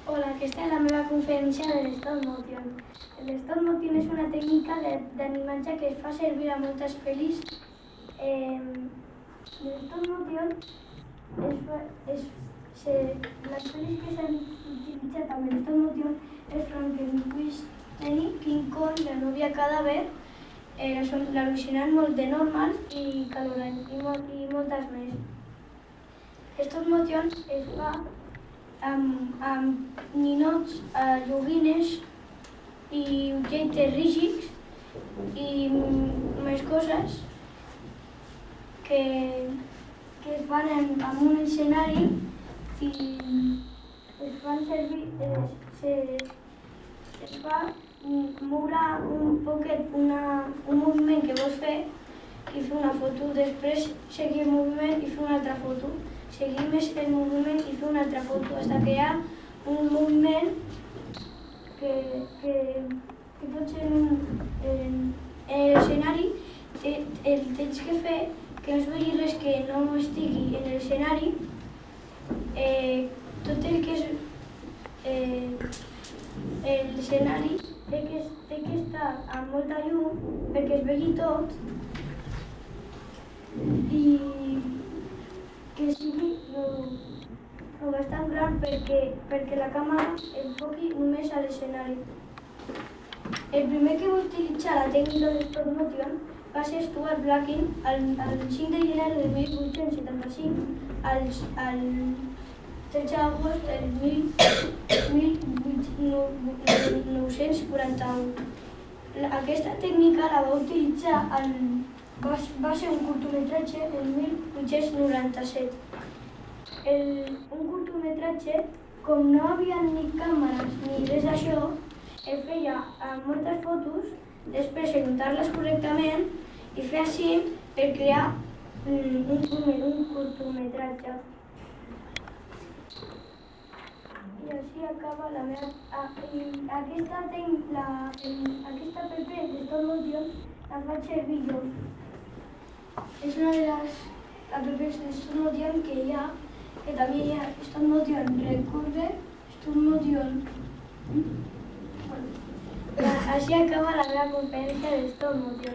Hola, aquesta és la meva conferència de l'stop motion. L'stop motion és una tècnica d'animatge que es fa servir a moltes pel·lis. L'stop motion les pel·lis que s'han utilitzat amb l'stop motion és Frankenweenie, King Kong, La novia cadàver, l'al·lucinant molt de Normal i Caroline i moltes més. L'stop motion es fa amb ninots, joguines i objectes rígids i més coses que es fan en un escenari i es fan servir, es fa moure un poquet un moviment que vols fer i fer una foto, després seguir el moviment i fer una altra foto. Seguir més el moviment i fer una altra foto, fins que hi ha un moviment que pot ser en l'escenari, tens que fer que no es vegi res que no estigui en l'escenari, tot el que és l'escenari té que estar amb molta llum perquè es vegi tot i que sigui bastant gran perquè la càmera enfoqui només a l'escenari. El primer que va utilitzar la tècnica de stop motion va ser Stuart Blacking el 5 de gener de 1875 al 13 d'agost del 1941. Aquesta tècnica la va utilitzar va ser un curtmetratge en 1897. Un curtmetratge, com no havia ni càmeres ni res d'això, es feia amb moltes fotos, després editar-les correctament i fer així per crear un curtmetratge. I així acaba la meva... Aquesta app de stop motion la faig servir jo. És una de les apps de stop motion que hi ha, que també hi ha stop motion recurve, stop motion... Així acaba la meva conferència de stop motion.